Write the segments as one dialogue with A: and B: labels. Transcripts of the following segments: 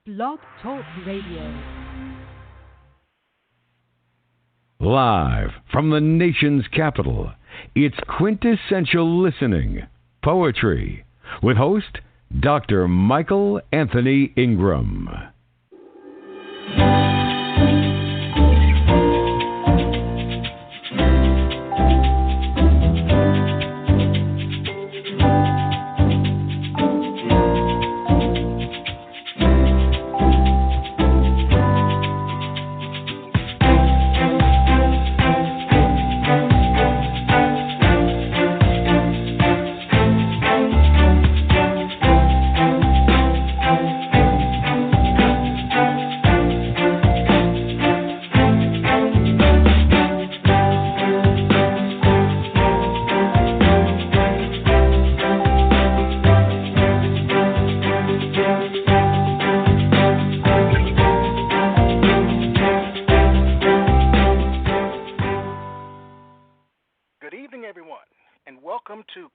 A: Blog Talk Radio.
B: Live from the nation's capital, it's Quintessential Listening, Poetry, with host Dr. Michael Anthony Ingram.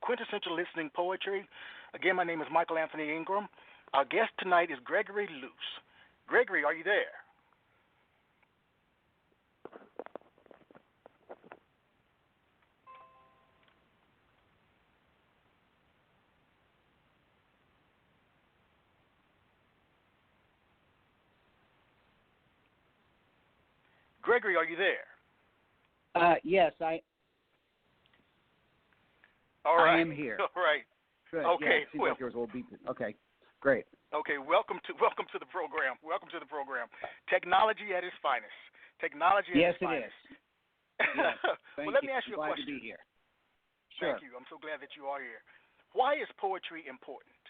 C: Quintessential Listening Poetry. Again, my name is Michael Anthony Ingram. Our guest tonight is Gregory Luce. Gregory, are you there? Gregory, are you there?
D: Yes,
C: All right.
D: I am here.
C: All right.
D: Good.
C: Okay.
D: Yeah, like yours will be. Okay. Great.
C: Okay. Welcome to the program. Welcome to the program. Technology at its finest. Technology at its finest.
D: Yes, it is.
C: Well, let me ask you a question.
D: Glad to be here. Sure.
C: Thank you. I'm so glad that you are here. Why is poetry important?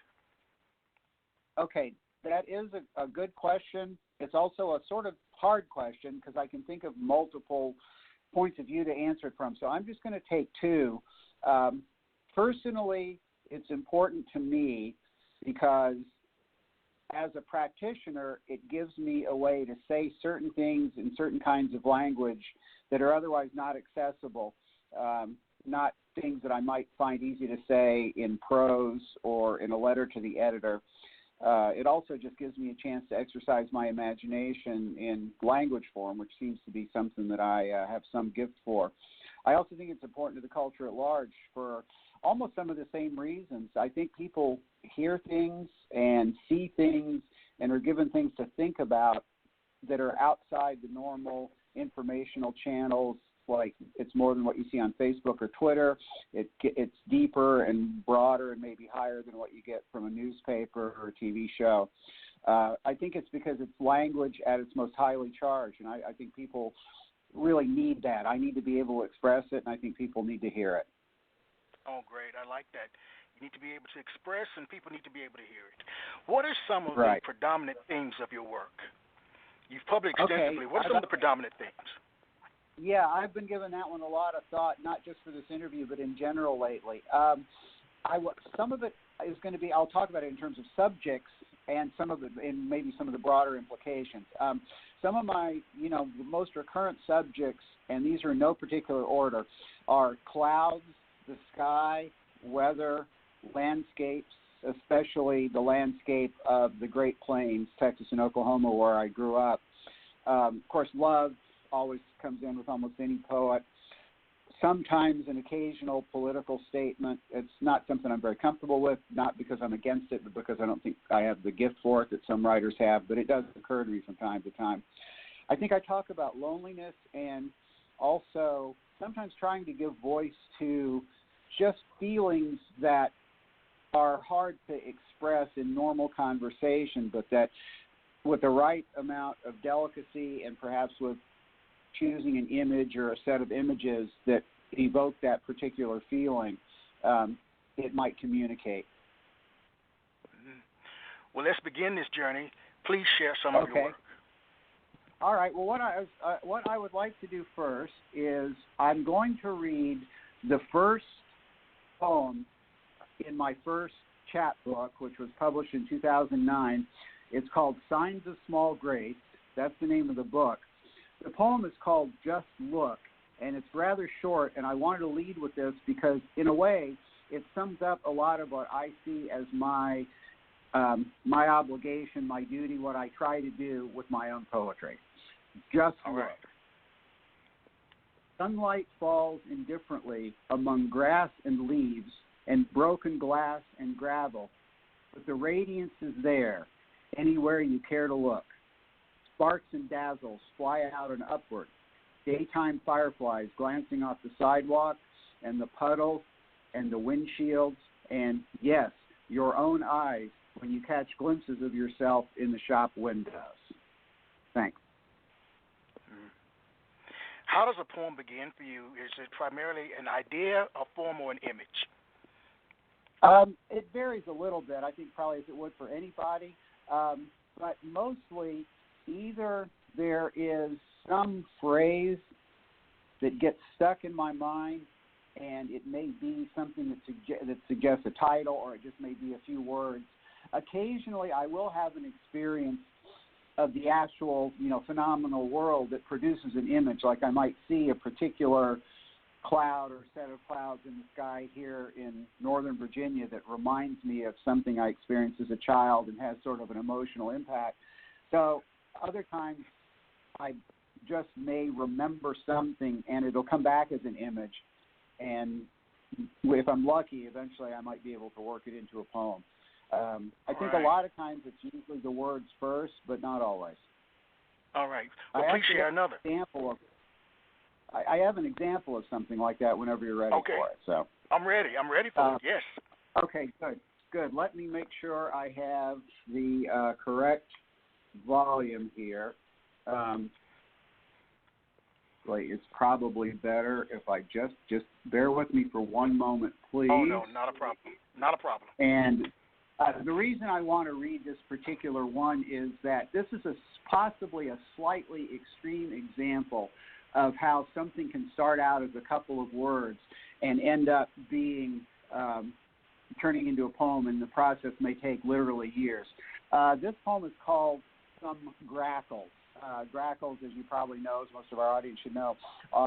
D: Okay, that is a good question. It's also a sort of hard question because I can think of multiple points of view to answer it from. So I'm just going to take two. Personally, it's important to me because as a practitioner, it gives me a way to say certain things in certain kinds of language that are otherwise not accessible, not things that I might find easy to say in prose or in a letter to the editor. It also just gives me a chance to exercise my imagination in language form, which seems to be something that I have some gift for. I also think it's important to the culture at large for almost some of the same reasons. I think people hear things and see things and are given things to think about that are outside the normal informational channels. Like it's more than what you see on Facebook or Twitter. It's deeper and broader and maybe higher than what you get from a newspaper or a TV show. I think it's because it's language at its most highly charged, and I think people really need that. I need to be able to express it, and I think people need to hear it.
C: Oh, great. I like that. You need to be able to express, and people need to be able to hear it. What are some of the predominant themes of your work? You've published extensively. What are some of the predominant themes?
D: Yeah, I've been giving that one a lot of thought, not just for this interview, but in general lately. Some of it is going to be, I'll talk about it in terms of subjects and some of it in maybe some of the broader implications. Some of my, most recurrent subjects, and these are in no particular order, are clouds, the sky, weather, landscapes, especially the landscape of the Great Plains, Texas and Oklahoma, where I grew up. Of course, love always comes in with almost any poet. Sometimes an occasional political statement. It's not something I'm very comfortable with, not because I'm against it, but because I don't think I have the gift for it that some writers have, but it does occur to me from time to time. I think I talk about loneliness and also sometimes trying to give voice to just feelings that are hard to express in normal conversation, but that with the right amount of delicacy and perhaps with choosing an image or a set of images that evoke that particular feeling, it might communicate.
C: Well, let's begin this journey. Please share some of your work.
D: All right. Well, what I would like to do first is I'm going to read the first poem in my first chapbook, which was published in 2009. It's called Signs of Small Grace. That's the name of the book. The poem is called Just Look, and it's rather short, and I wanted to lead with this because, in a way, it sums up a lot of what I see as my my obligation, my duty, what I try to do with my own poetry. Just
C: All
D: look.
C: right.
D: Sunlight falls indifferently among grass and leaves and broken glass and gravel, but the radiance is there anywhere you care to look. Sparks and dazzles fly out and upward, daytime fireflies glancing off the sidewalk and the puddles and the windshields, and, yes, your own eyes when you catch glimpses of yourself in the shop windows. Thanks.
C: How does a poem begin for you? Is it primarily an idea, a form, or an image?
D: It varies a little bit, I think probably as it would for anybody, but mostly either there is some phrase that gets stuck in my mind, and it may be something that suggests a title, or it just may be a few words. Occasionally I will have an experience of the actual, phenomenal world that produces an image, like I might see a particular cloud or set of clouds in the sky here in Northern Virginia that reminds me of something I experienced as a child and has sort of an emotional impact. So other times I just may remember something and it'll come back as an image, and if I'm lucky, eventually I might be able to work it into a poem. I think a lot of times it's usually the words first, but not always.
C: All right. Well, please share another.
D: I have an example of something like that whenever you're ready for it. So
C: I'm ready. I'm ready for it, yes.
D: Okay, good. Let me make sure I have the correct volume here. It's probably better if I just bear with me for one moment, please.
C: Oh, no, not a problem. Not a problem.
D: And the reason I want to read this particular one is that this is possibly a slightly extreme example of how something can start out as a couple of words and end up being turning into a poem, and the process may take literally years. This poem is called Some Grackles. Grackles, as you probably know, as most of our audience should know,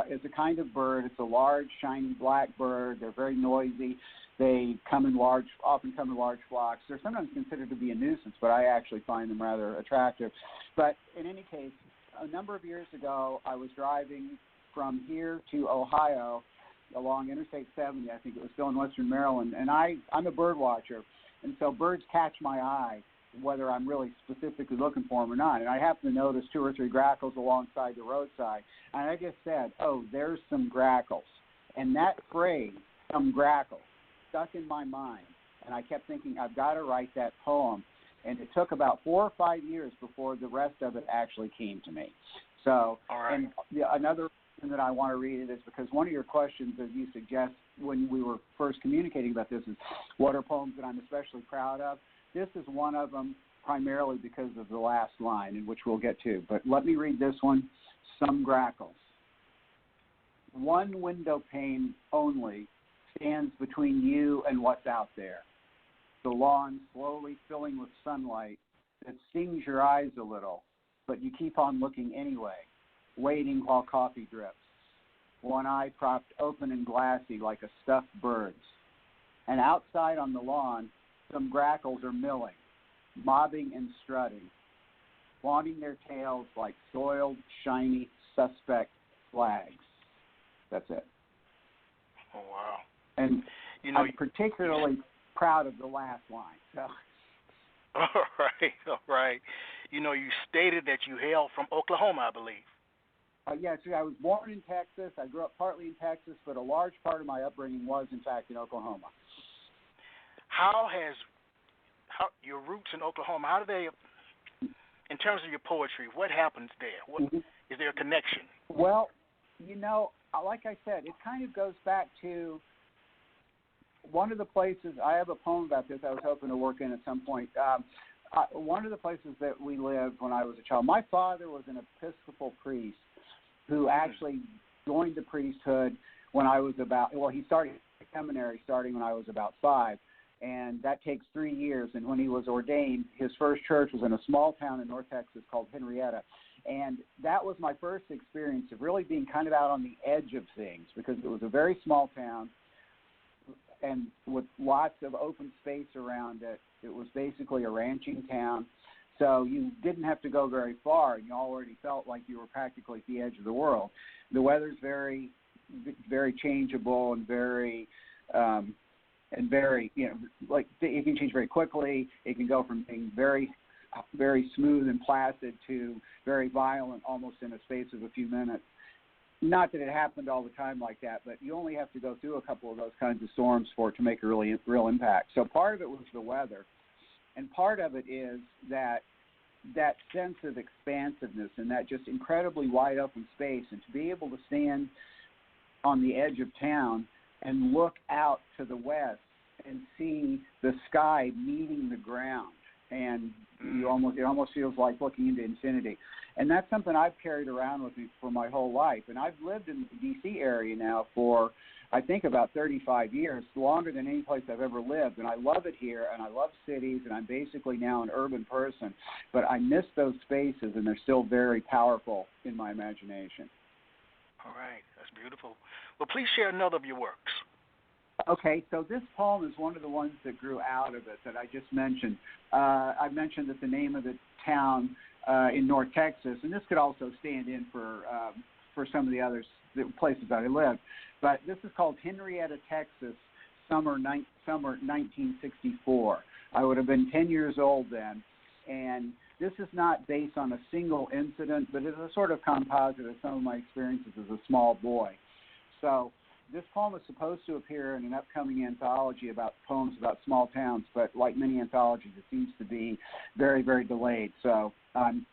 D: is a kind of bird. It's a large, shiny black bird. They're very noisy. They often come in large flocks. They're sometimes considered to be a nuisance, but I actually find them rather attractive. But in any case, a number of years ago, I was driving from here to Ohio along Interstate 70. I think it was still in western Maryland. And I'm a bird watcher, and so birds catch my eye, whether I'm really specifically looking for them or not. And I happened to notice 2 or 3 grackles alongside the roadside. And I just said, oh, there's some grackles. And that phrase, some grackles, stuck in my mind. And I kept thinking, I've got to write that poem. And it took about 4 or 5 years before the rest of it actually came to me. So, and another reason that I want to read it is because one of your questions, as you suggest when we were first communicating about this, is what are poems that I'm especially proud of? This is one of them, primarily because of the last line, in which we'll get to. But let me read this one, Some Grackles. One window pane only stands between you and what's out there. The lawn slowly filling with sunlight that stings your eyes a little, but you keep on looking anyway, waiting while coffee drips. One eye propped open and glassy like a stuffed bird's. And outside on the lawn, some grackles are milling, mobbing and strutting, flaunting their tails like soiled, shiny, suspect flags. That's it.
C: Oh, wow.
D: And I'm particularly proud of the last line. So.
C: All right. You stated that you hail from Oklahoma, I believe.
D: Yes, I was born in Texas. I grew up partly in Texas, but a large part of my upbringing was, in fact, in Oklahoma.
C: How your roots in Oklahoma, how do they, in terms of your poetry, what happens there? Is there a connection?
D: Well, like I said, it kind of goes back to one of the places, I have a poem about this I was hoping to work in at some point. One of the places that we lived when I was a child, my father was an Episcopal priest who actually joined the priesthood when I was he started seminary starting when I was about 5. And that takes 3 years. And when he was ordained, his first church was in a small town in North Texas called Henrietta. And that was my first experience of really being kind of out on the edge of things, because it was a very small town and with lots of open space around it. It was basically a ranching town, so you didn't have to go very far, and you already felt like you were practically at the edge of the world. The weather's very, very changeable and very, like it can change very quickly. It can go from being very, very smooth and placid to very violent almost in a space of a few minutes. Not that it happened all the time like that, but you only have to go through a couple of those kinds of storms for it to make a really real impact. So part of it was the weather, and part of it is that sense of expansiveness and that just incredibly wide open space, and to be able to stand on the edge of town and look out to the west and see the sky meeting the ground, and it almost feels like looking into infinity. And that's something I've carried around with me for my whole life. And I've lived in the D.C. area now for, I think, about 35 years, longer than any place I've ever lived. And I love it here, and I love cities, and I'm basically now an urban person. But I miss those spaces, and they're still very powerful in my imagination.
C: All right. That's beautiful. Well, please share another of your works.
D: Okay, so this poem is one of the ones that grew out of it that I just mentioned. I mentioned that the name of the town in North Texas, and this could also stand in for some of the other places that I lived, but this is called Henrietta, Texas, summer 1964. I would have been 10 years old then, and this is not based on a single incident, but it's a sort of composite of some of my experiences as a small boy. So this poem is supposed to appear in an upcoming anthology about poems about small towns, but like many anthologies, it seems to be very, very delayed. So on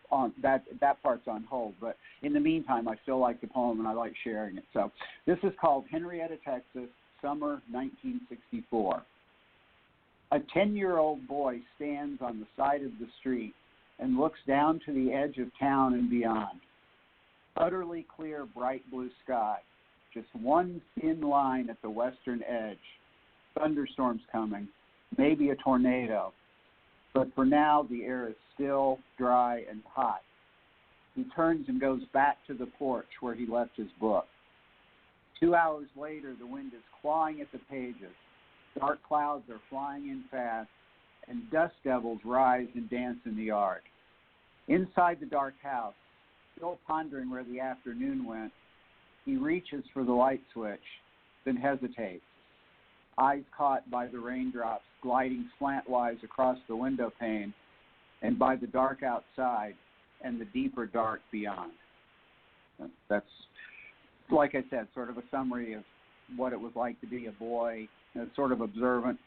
D: that part's on hold. But in the meantime, I still like the poem and I like sharing it. So this is called Henrietta, Texas, summer 1964. A 10-year-old boy stands on the side of the street and looks down to the edge of town and beyond. Utterly clear, bright blue sky. Just one thin line at the western edge. Thunderstorms coming, maybe a tornado. But for now, the air is still, dry, and hot. He turns and goes back to the porch where he left his book. 2 hours later, the wind is clawing at the pages. Dark clouds are flying in fast, and dust devils rise and dance in the yard. Inside the dark house, still pondering where the afternoon went, he reaches for the light switch, then hesitates, eyes caught by the raindrops gliding slantwise across the window pane and by the dark outside and the deeper dark beyond. That's, like I said, sort of a summary of what it was like to be a boy, a sort of observant,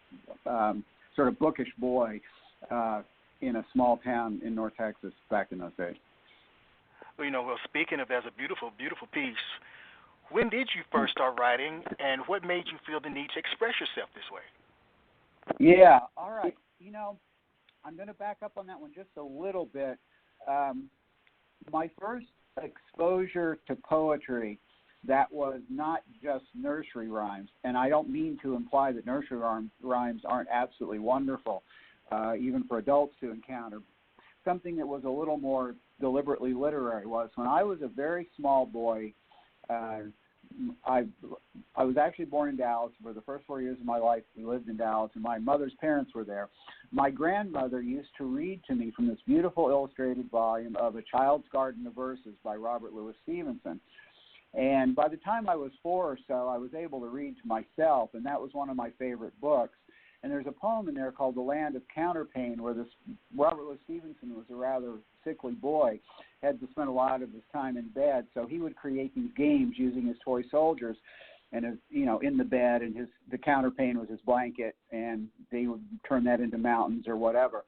D: sort of bookish boy in a small town in North Texas back in those days.
C: Well, speaking of, that's a beautiful, beautiful piece. When did you first start writing, and what made you feel the need to express yourself this way?
D: Yeah, all right. I'm going to back up on that one just a little bit. My first exposure to poetry that was not just nursery rhymes, and I don't mean to imply that nursery rhymes aren't absolutely wonderful, even for adults to encounter. Something that was a little more deliberately literary was when I was a very small boy. I was actually born in Dallas. For the first 4 years of my life, we lived in Dallas, and my mother's parents were there. My grandmother used to read to me from this beautiful illustrated volume of A Child's Garden of Verses by Robert Louis Stevenson. And by the time I was 4 or so, I was able to read to myself, and that was one of my favorite books. And there's a poem in there called The Land of Counterpane, where this Robert Louis Stevenson was a rather sickly boy, had to spend a lot of his time in bed, so he would create these games using his toy soldiers, and in the bed, and the counterpane was his blanket, and they would turn that into mountains or whatever.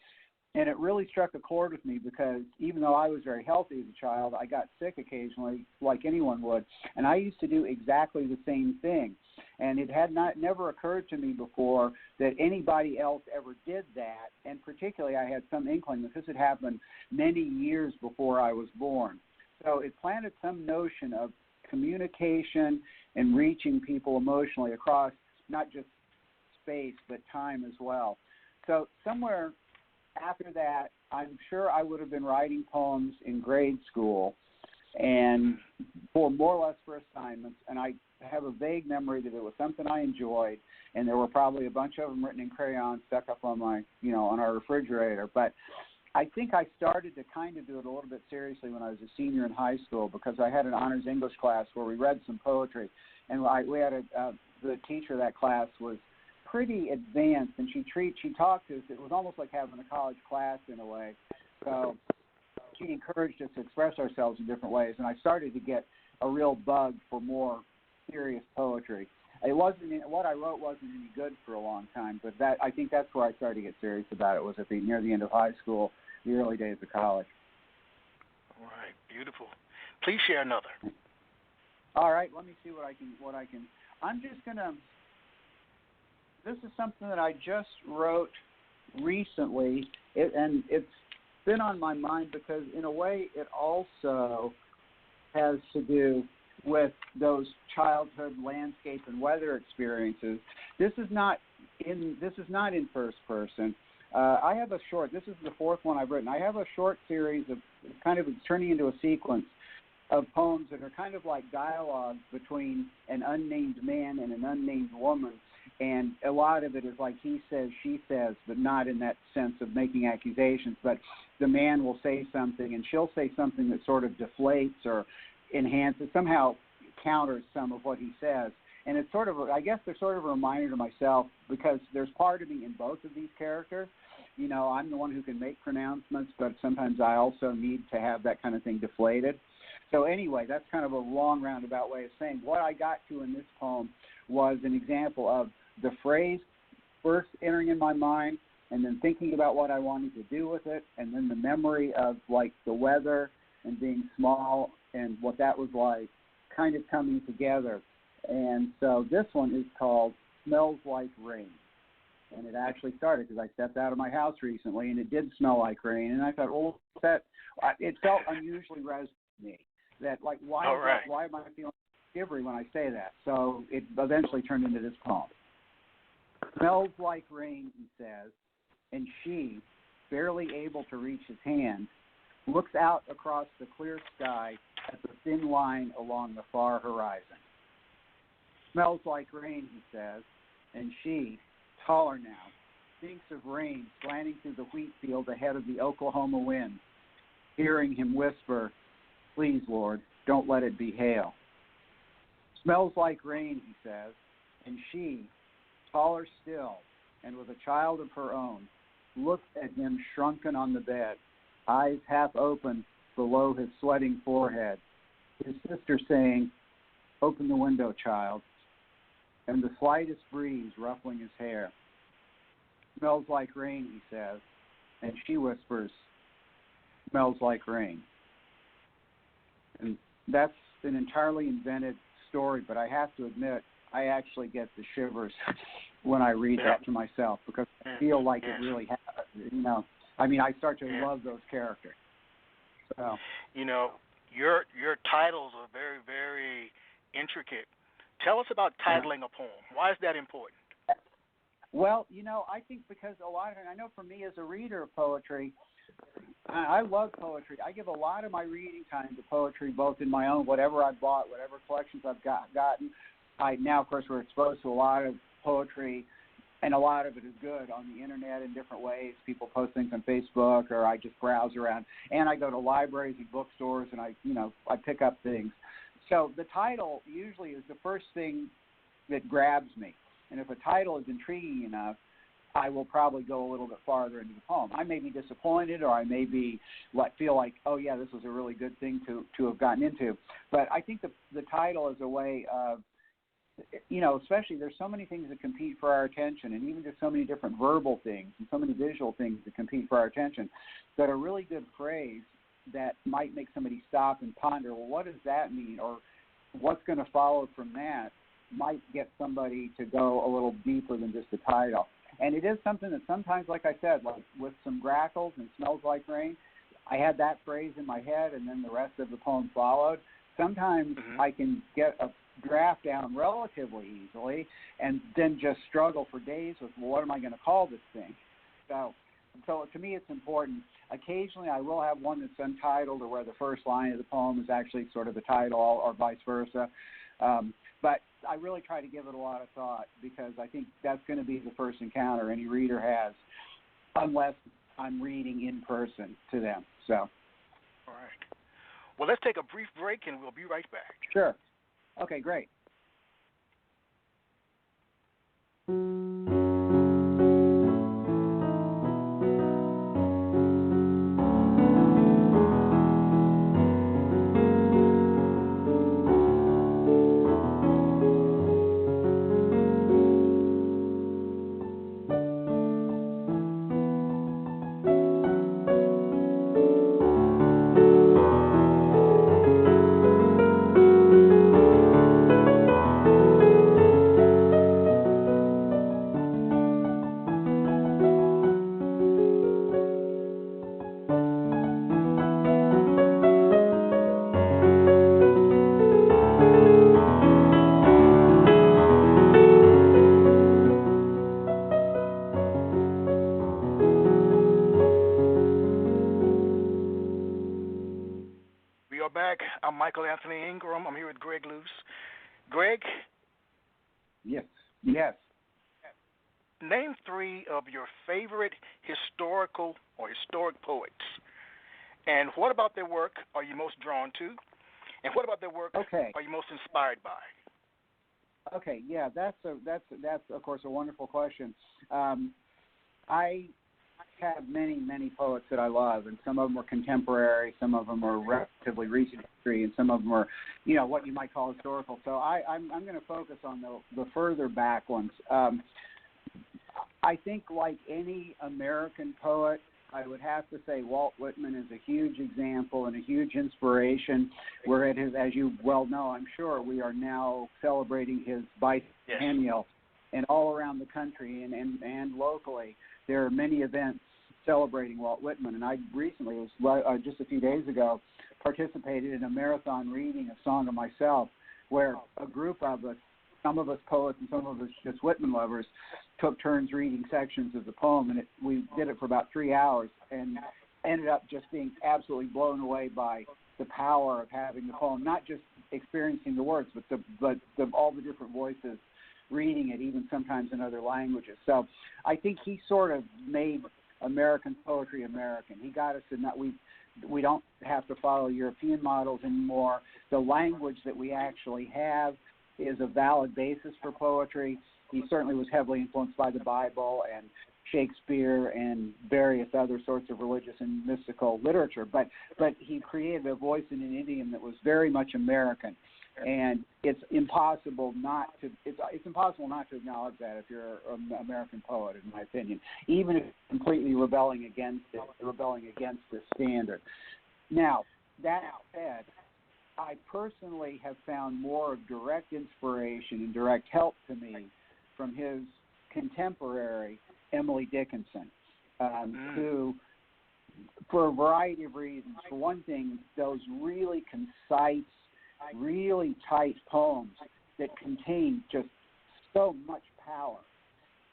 D: And it really struck a chord with me because even though I was very healthy as a child, I got sick occasionally, like anyone would, and I used to do exactly the same thing. And it had never occurred to me before that anybody else ever did that, and particularly I had some inkling that this had happened many years before I was born. So it planted some notion of communication and reaching people emotionally across not just space but time as well. So somewhere after that, I'm sure I would have been writing poems in grade school, and for more or less for assignments. And I have a vague memory that it was something I enjoyed, and there were probably a bunch of them written in crayon stuck up on my, on our refrigerator. But I think I started to kind of do it a little bit seriously when I was a senior in high school, because I had an honors English class where we read some poetry, and we had the teacher of that class was pretty advanced, and she talked to us. It was almost like having a college class in a way. So she encouraged us to express ourselves in different ways, and I started to get a real bug for more serious poetry. What I wrote wasn't any good for a long time, but I think that's where I started to get serious about it, was near the end of high school, the early days of college.
C: All right, beautiful. Please share another.
D: All right, let me see what I can. I'm just gonna. This is something that I just wrote recently, and it's been on my mind because, in a way, it also has to do with those childhood landscape and weather experiences. This is not in first person. I have a short. This is the fourth one I've written. I have a short series of it's turning into a sequence of poems that are kind of like dialogue between an unnamed man and an unnamed woman. And a lot of it is like he says, she says, but not in that sense of making accusations. But the man will say something, and she'll say something that sort of deflates or enhances, somehow counters some of what he says. And it's sort of, I guess they're sort of a reminder to myself, because there's part of me in both of these characters. I'm the one who can make pronouncements, but sometimes I also need to have that kind of thing deflated. So anyway, that's kind of a long roundabout way of saying what I got to in this poem was an example of the phrase first entering in my mind, and then thinking about what I wanted to do with it, and then the memory of like the weather and being small and what that was like kind of coming together. And so this one is called Smells Like Rain. And it actually started because I stepped out of my house recently, and it did smell like rain. And I thought, it felt unusually resonant to me. That, like, why am I feeling shivery when I say that? So it eventually turned into this poem. Smells like rain, he says, and she, barely able to reach his hand, looks out across the clear sky at the thin line along the far horizon. Smells like rain, he says, and she, taller now, thinks of rain slanting through the wheat field ahead of the Oklahoma wind, hearing him whisper, "Please, Lord, don't let it be hail." Smells like rain, he says, and she, taller still, and with a child of her own, looks at him shrunken on the bed, eyes half open below his sweating forehead, his sister saying, "Open the window, child," and the slightest breeze ruffling his hair. Smells like rain, he says, and she whispers, "Smells like rain." And that's an entirely invented story, but I have to admit, I actually get the shivers when I read that to myself, because I feel like it really happened. I start to love those characters. So,
C: your titles are very, very intricate. Tell us about titling a poem. Why is that important?
D: Well, I think because a lot of it, I know for me as a reader of poetry, I love poetry. I give a lot of my reading time to poetry, both in my own, whatever I've bought, whatever collections I've gotten. Now, of course, we're exposed to a lot of poetry, and a lot of it is good on the internet in different ways. People post things on Facebook, or I just browse around. And I go to libraries and bookstores, and I pick up things. So the title usually is the first thing that grabs me. And if a title is intriguing enough, I will probably go a little bit farther into the poem. I may be disappointed, or I may be feel like, oh yeah, this was a really good thing to have gotten into. But I think the title is a way of, especially there's so many things that compete for our attention, and even just so many different verbal things and so many visual things that compete for our attention, that a really good phrase that might make somebody stop and ponder, well, what does that mean, or what's going to follow from that, might get somebody to go a little deeper than just the title. And it is something that sometimes, like I said, like with some grackles and Smells Like Rain, I had that phrase in my head, and then the rest of the poem followed. Sometimes I can get a draft down relatively easily and then just struggle for days with, well, what am I going to call this thing? So so to me it's important. Occasionally I will have one that's untitled or where the first line of the poem is actually sort of the title or vice versa. But I really try to give it a lot of thought because I think that's going to be the first encounter any reader has, unless I'm reading in person to them. So.
C: All right. Well, let's take a brief break and we'll be right back.
D: Sure. Okay, great.
C: I'm here with Greg Luce. Greg?
D: Yes.
C: Name three of your favorite historical or historic poets. And what about their work are you most drawn to? And what about their work are you most inspired by?
D: Okay, yeah, that's of course a wonderful question. I have many poets that I love, and some of them are contemporary, some of them are relatively recent history, and some of them are, what you might call historical. So I'm going to focus on the further back ones. I think, like any American poet, I would have to say Walt Whitman is a huge example and a huge inspiration. We're at his, as you well know, I'm sure, we are now celebrating his bicentennial, and all around the country and locally, there are many events celebrating Walt Whitman. And I recently, just a few days ago, participated in a marathon reading of Song of Myself, where a group of us, some of us poets and some of us just Whitman lovers, took turns reading sections of the poem, and we did it for about 3 hours and ended up just being absolutely blown away by the power of having the poem, not just experiencing the words, but all the different voices reading it, even sometimes in other languages. So I think he sort of made American poetry American. He got us to we don't have to follow European models anymore. The language that we actually have is a valid basis for poetry. He certainly was heavily influenced by the Bible and Shakespeare and various other sorts of religious and mystical literature, but he created a voice in an idiom that was very much American. And it's impossible not to acknowledge that if you're an American poet, in my opinion, even if you're completely rebelling against the standard. Now, that said, I personally have found more of direct inspiration and direct help to me from his contemporary, Emily Dickinson, who, for a variety of reasons, for one thing, those really concise, really tight poems that contain just so much power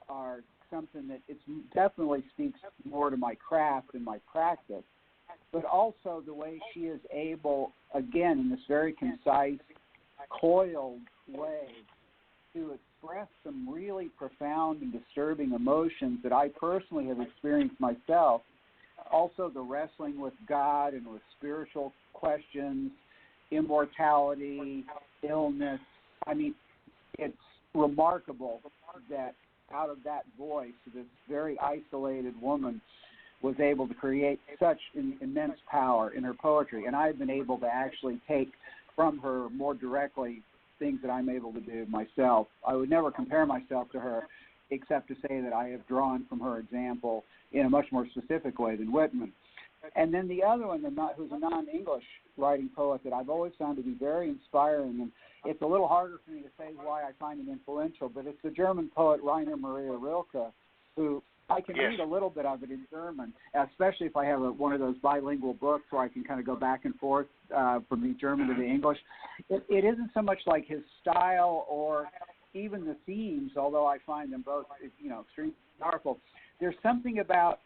D: are something that it definitely speaks more to my craft and my practice, but also the way she is able, again, in this very concise, coiled way, to express some really profound and disturbing emotions that I personally have experienced myself. Also the wrestling with God and with spiritual questions, immortality, illness. I mean, it's remarkable that out of that voice, this very isolated woman was able to create such immense power in her poetry. And I've been able to actually take from her more directly things that I'm able to do myself. I would never compare myself to her, except to say that I have drawn from her example in a much more specific way than Whitman. And then the other one, who's a non-English writing poet that I've always found to be very inspiring, and it's a little harder for me to say why I find him influential, but it's the German poet Rainer Maria Rilke, who I can read a little bit of it in German, especially if I have one of those bilingual books where I can kind of go back and forth from the German to the English. It isn't so much like his style or even the themes, although I find them both, extremely powerful. There's something about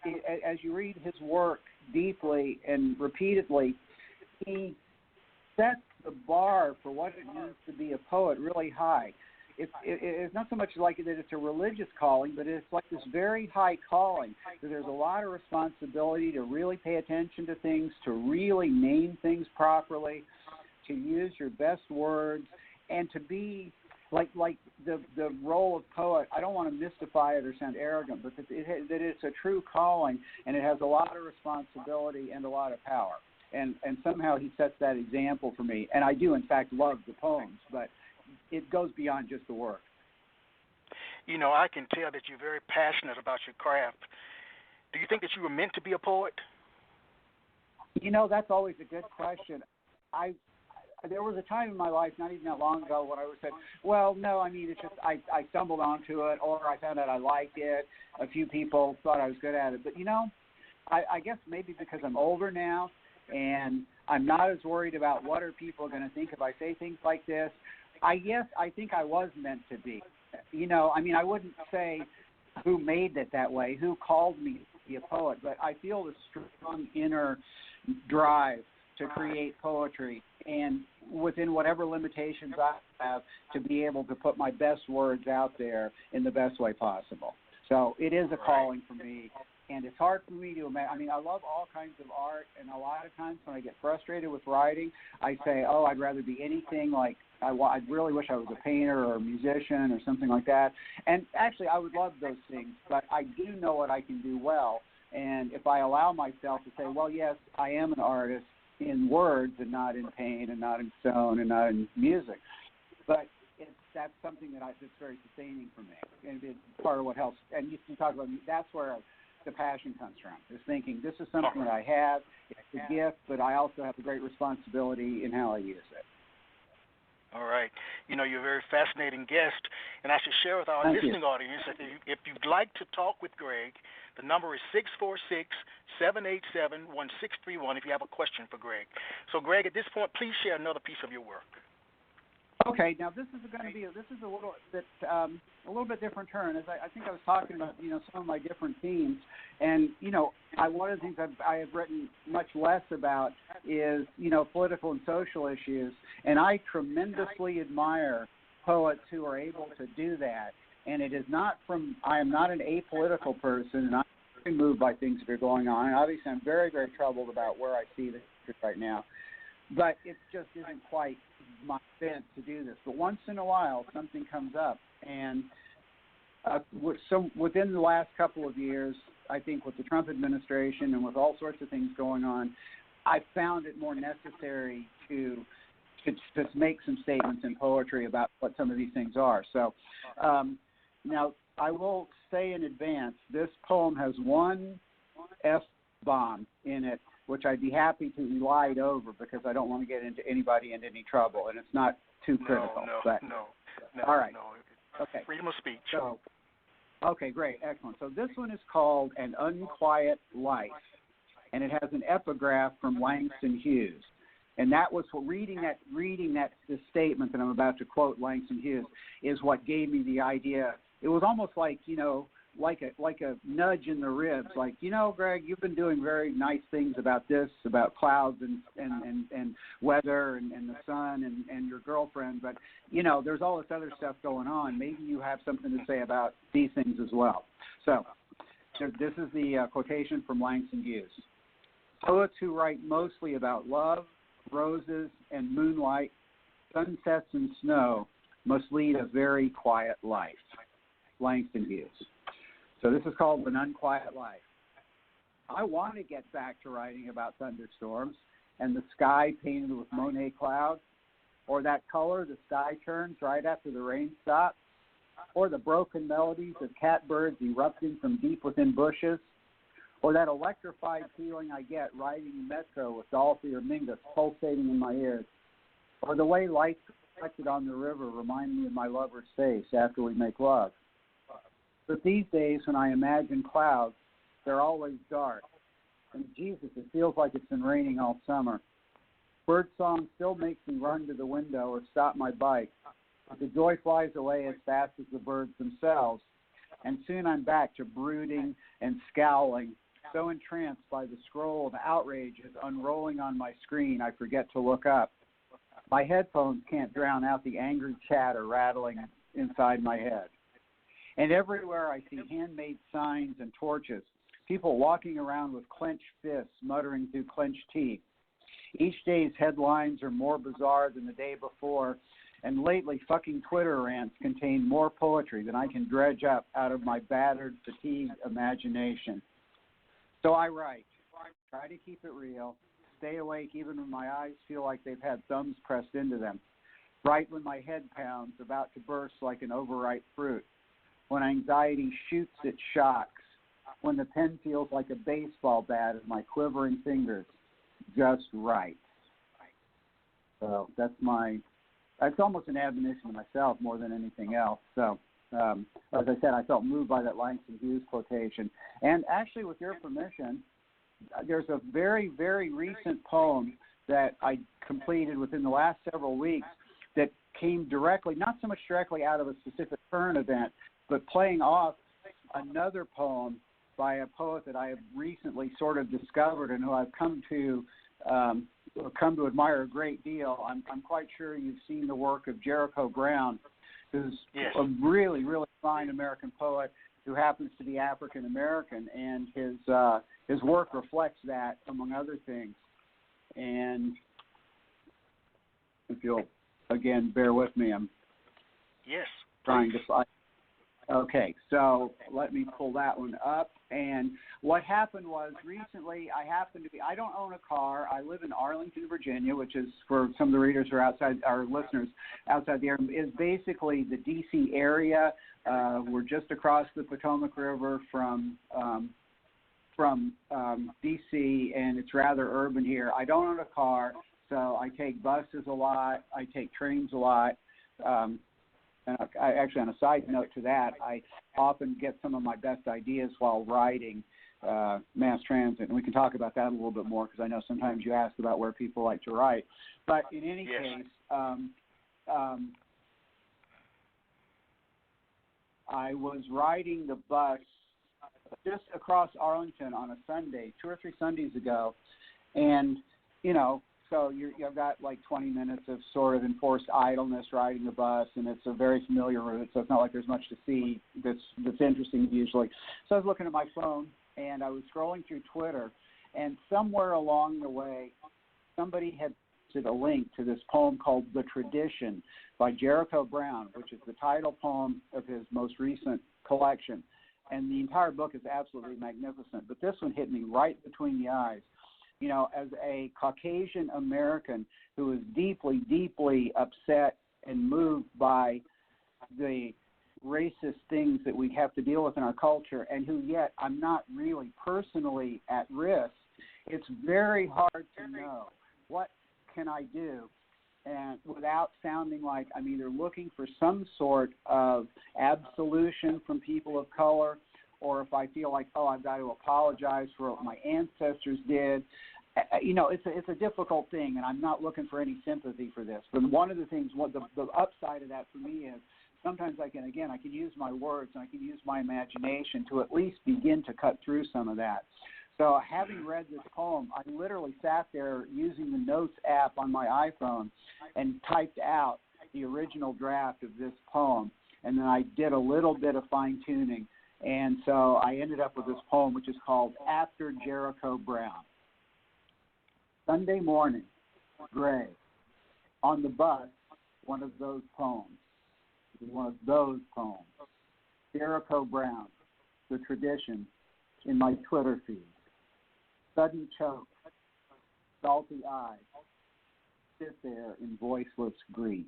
D: as you read his work deeply and repeatedly, he sets the bar for what it means to be a poet really high. It's not so much like that it's a religious calling, but it's like this very high calling. So there's a lot of responsibility to really pay attention to things, to really name things properly, to use your best words, and to be like the role of poet. I don't want to mystify it or sound arrogant, but that it's a true calling, and it has a lot of responsibility and a lot of power. And somehow he sets that example for me. And I do, in fact, love the poems, but it goes beyond just the work.
C: You know, I can tell that you're very passionate about your craft. Do you think that you were meant to be a poet?
D: You know, that's always a good question. There was a time in my life, not even that long ago, when I would say, well, no, I mean, it's just I stumbled onto it, or I found out I liked it. A few people thought I was good at it. But, you know, I guess maybe because I'm older now and I'm not as worried about what are people going to think if I say things like this. I think I was meant to be. You know, I mean, I wouldn't say who made it that way, who called me to be a poet, but I feel this strong inner drive to create poetry and within whatever limitations I have to be able to put my best words out there in the best way possible. So it is a calling for me, and it's hard for me to imagine. I mean, I love all kinds of art, and a lot of times when I get frustrated with writing, I say, oh, I'd rather be anything like I really wish I was a painter or a musician or something like that. And actually, I would love those things, but I do know what I can do well. And if I allow myself to say, well, yes, I am an artist in words and not in paint and not in stone and not in music, but that's something that's very sustaining for me, and it's part of what helps. And you can talk about that's where the passion comes from, is thinking this is something that I have, it's a gift, but I also have a great responsibility in how I use it.
C: All right. You know, you're a very fascinating guest, and I should share with our listening audience that if you'd like to talk with Greg, the number is 646-787-1631 if you have a question for Greg. So, Greg, at this point, please share another piece of your work.
D: Okay, now this is going to be a little bit different turn. As I think I was talking about, you know, some of my different themes, and you know, one of the things I have written much less about is, you know, political and social issues, and I tremendously admire poets who are able to do that. And it is not I am not an apolitical person, and I'm very moved by things that are going on. And obviously, I'm very, very troubled about where I see this right now, but it just isn't quite my bent to do this. But once in a while, something comes up, and within the last couple of years, I think with the Trump administration and with all sorts of things going on, I found it more necessary to make some statements in poetry about what some of these things are. So now I will say in advance, this poem has one F-bomb in it, which I'd be happy to elide over because I don't want to get anybody into any trouble, and it's not too critical.
C: No.
D: All right.
C: No.
D: Okay.
C: Freedom of speech.
D: So, okay, great, excellent. So this one is called An Unquiet Life, and it has an epigraph from Langston Hughes. And that was reading this statement that I'm about to quote Langston Hughes is what gave me the idea. It was almost like, you know, like a nudge in the ribs, like, you know, Greg, you've been doing very nice things about this, about clouds and weather and the sun and your girlfriend, but, you know, there's all this other stuff going on. Maybe you have something to say about these things as well. So this is the quotation from Langston Hughes. Poets who write mostly about love, roses, and moonlight, sunsets and snow must lead a very quiet life. Langston Hughes. So this is called An Unquiet Life. I want to get back to writing about thunderstorms and the sky painted with Monet clouds, or that color the sky turns right after the rain stops, or the broken melodies of catbirds erupting from deep within bushes, or that electrified feeling I get riding in metro with Dolphy or Mingus pulsating in my ears, or the way lights reflected on the river remind me of my lover's face after we make love. But these days, when I imagine clouds, they're always dark. And Jesus, it feels like it's been raining all summer. Birdsong still makes me run to the window or stop my bike, but the joy flies away as fast as the birds themselves. And soon I'm back to brooding and scowling So entranced by the scroll of outrages unrolling on my screen, I forget to look up. My headphones can't drown out the angry chatter rattling inside my head. And everywhere I see handmade signs and torches, people walking around with clenched fists, muttering through clenched teeth. Each day's headlines are more bizarre than the day before, and lately fucking Twitter rants contain more poetry than I can dredge up out of my battered, fatigued imagination. So I write, try to keep it real, stay awake even when my eyes feel like they've had thumbs pressed into them, write when my head pounds, about to burst like an overripe fruit, when anxiety shoots its shocks, when the pen feels like a baseball bat in my quivering fingers, just write. So that's almost an admonition to myself more than anything else. So as I said, I felt moved by that Langston Hughes quotation. And actually, with your permission, there's a very, very recent poem that I completed within the last several weeks that came directly, not so much directly out of a specific current event, but playing off another poem by a poet that I have recently sort of discovered and who I've come to admire a great deal. I'm quite sure you've seen the work of Jericho Brown, who's a really, really fine American poet who happens to be African American, and his work reflects that, among other things. And if you'll again bear with me, I'm trying to find. Okay, so let me pull that one up. And what happened was recently I don't own a car. I live in Arlington, Virginia, which is, for some of the readers who are outside, our listeners outside the area, is basically the D.C. area. We're just across the Potomac River from D.C., and it's rather urban here. I don't own a car, so I take buses a lot. I take trains a lot. And I actually, on a side note to that, I often get some of my best ideas while riding mass transit. And we can talk about that a little bit more, because I know sometimes you ask about where people like to write. But in any case, I was riding the bus just across Arlington on a Sunday, 2 or 3 Sundays ago. And, so you've got like 20 minutes of sort of enforced idleness riding the bus, and it's a very familiar route, so it's not like there's much to see that's interesting usually. So I was looking at my phone, and I was scrolling through Twitter, and somewhere along the way, somebody had posted a link to this poem called The Tradition by Jericho Brown, which is the title poem of his most recent collection. And the entire book is absolutely magnificent, but this one hit me right between the eyes. As a Caucasian American who is deeply, deeply upset and moved by the racist things that we have to deal with in our culture, and who yet I'm not really personally at risk, it's very hard to know what can I do, and without sounding like I'm either looking for some sort of absolution from people of color, or if I feel like, I've got to apologize for what my ancestors did. It's a difficult thing, and I'm not looking for any sympathy for this. But one of the things, the upside of that for me is sometimes I can use my words and I can use my imagination to at least begin to cut through some of that. So having read this poem, I literally sat there using the Notes app on my iPhone and typed out the original draft of this poem, and then I did a little bit of fine-tuning. And so I ended up with this poem, which is called After Jericho Brown. Sunday morning, gray. On the bus, one of those poems. Jericho Brown, The Tradition, in my Twitter feed. Sudden choke, salty eyes, sit there in voiceless grief.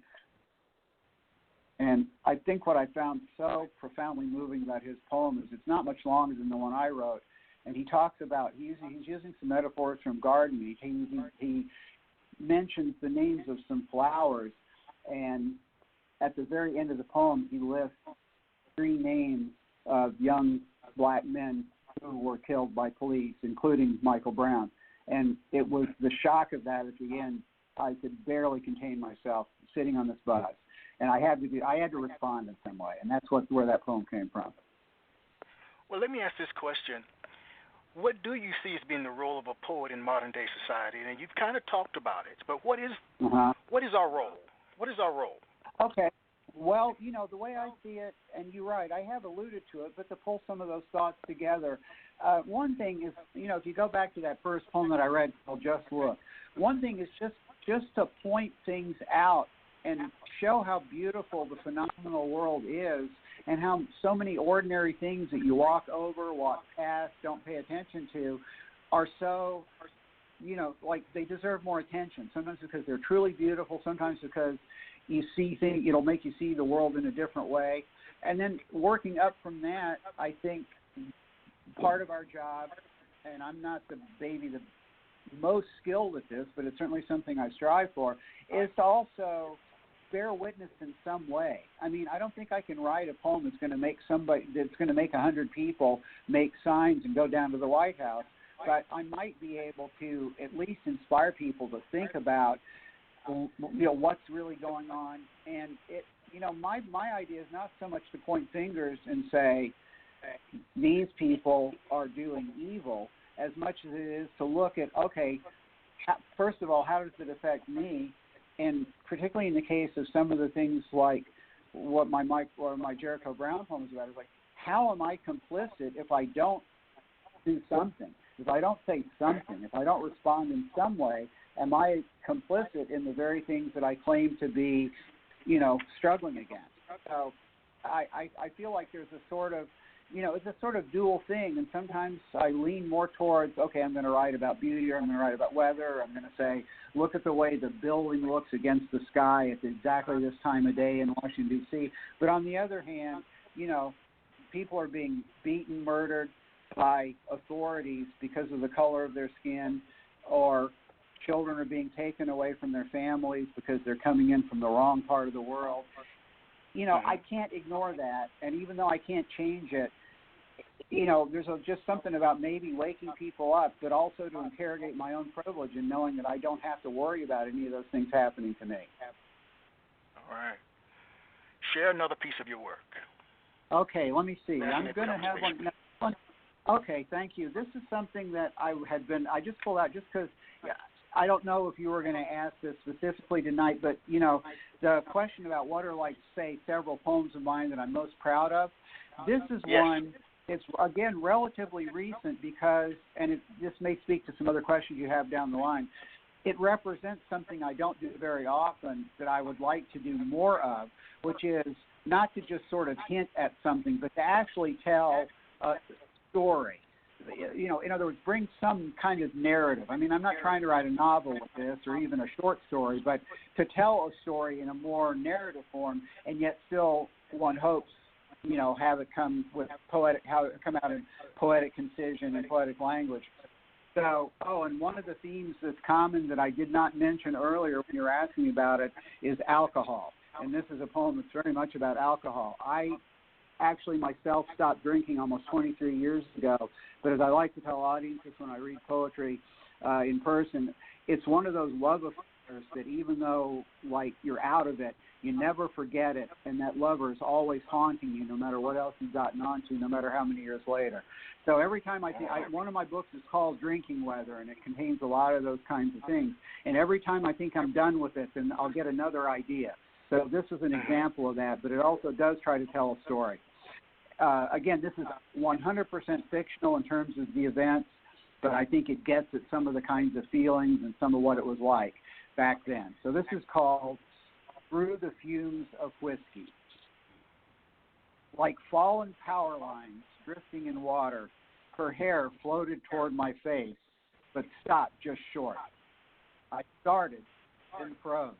D: And I think what I found so profoundly moving about his poem is it's not much longer than the one I wrote. And he talks about, he's using some metaphors from gardening. He mentions the names of some flowers, and at the very end of the poem, he lists 3 names of young black men who were killed by police, including Michael Brown. And it was the shock of that at the end. I could barely contain myself sitting on this bus. And I had to respond in some way, and that's where that poem came from.
C: Well, let me ask this question. what do you see as being the role of a poet in modern day society? And you've kind of talked about it, but what is our role? What is our role?
D: Okay. Well, the way I see it, and you're right, I have alluded to it, but to pull some of those thoughts together, one thing is, if you go back to that first poem that I read called Just Look, one thing is just to point things out and show how beautiful the phenomenal world is, and how so many ordinary things that you walk over, walk past, don't pay attention to, are so, like they deserve more attention. Sometimes because they're truly beautiful, sometimes because you see things, it'll make you see the world in a different way. And then working up from that, I think part of our job, and I'm not the most skilled at this, but it's certainly something I strive for, is to also bear witness in some way. I mean, I don't think I can write a poem that's going to make 100 people make signs and go down to the White House, but I might be able to at least inspire people to think about, what's really going on. And my idea is not so much to point fingers and say these people are doing evil, as much as it is to look at, okay, first of all, how does it affect me? And particularly in the case of some of the things like what my Jericho Brown poem is about, is like, how am I complicit if I don't do something? If I don't say something, if I don't respond in some way, am I complicit in the very things that I claim to be, struggling against? So I feel like there's a sort of, it's a sort of dual thing, and sometimes I lean more towards, okay, I'm going to write about beauty, or I'm going to write about weather, or I'm going to say, look at the way the building looks against the sky at exactly this time of day in Washington, D.C. But on the other hand, people are being beaten, murdered by authorities because of the color of their skin, or children are being taken away from their families because they're coming in from the wrong part of the world. I can't ignore that, and even though I can't change it, there's just something about maybe waking people up, but also to interrogate my own privilege and knowing that I don't have to worry about any of those things happening to me.
C: All right. Share another piece of your work.
D: Okay, let me see. I'm going to have one. Okay, thank you. This is something that I just pulled out just because I don't know if you were going to ask this specifically tonight, but, the question about what are, say, several poems of mine that I'm most proud of, this is one. It's, again, relatively recent because, and this may speak to some other questions you have down the line, it represents something I don't do very often that I would like to do more of, which is not to just sort of hint at something, but to actually tell a story. In other words, bring some kind of narrative. I mean, I'm not trying to write a novel with this or even a short story, but to tell a story in a more narrative form, and yet still one hopes, have it come with come out in poetic concision and poetic language. So, and one of the themes that's common that I did not mention earlier when you were asking me about it is alcohol. And this is a poem that's very much about alcohol. I actually myself stopped drinking almost 23 years ago, but as I like to tell audiences when I read poetry in person, it's one of those love affairs that even though, you're out of it, you never forget it, and that lover is always haunting you no matter what else you've gotten onto, no matter how many years later. So every time one of my books is called Drinking Weather, and it contains a lot of those kinds of things, and every time I think I'm done with it, then I'll get another idea. So this is an example of that, but it also does try to tell a story. Again, this is 100% fictional in terms of the events, but I think it gets at some of the kinds of feelings and some of what it was like back then. So this is called Through the Fumes of Whiskey. Like fallen power lines drifting in water, her hair floated toward my face, but stopped just short. I started, then froze.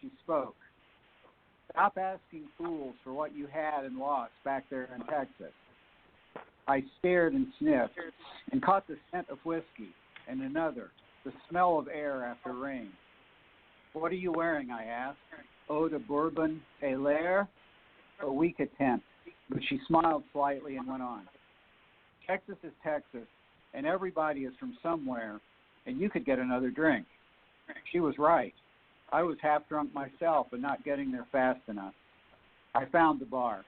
D: She spoke. Stop asking fools for what you had and lost back there in Texas. I stared and sniffed and caught the scent of whiskey and another, the smell of air after rain. What are you wearing, I asked. Eau de Bourbon, a l'air, a weak attempt. But she smiled slightly and went on. Texas is Texas, and everybody is from somewhere, and you could get another drink. She was right. I was half drunk myself, but not getting there fast enough. I found the bar.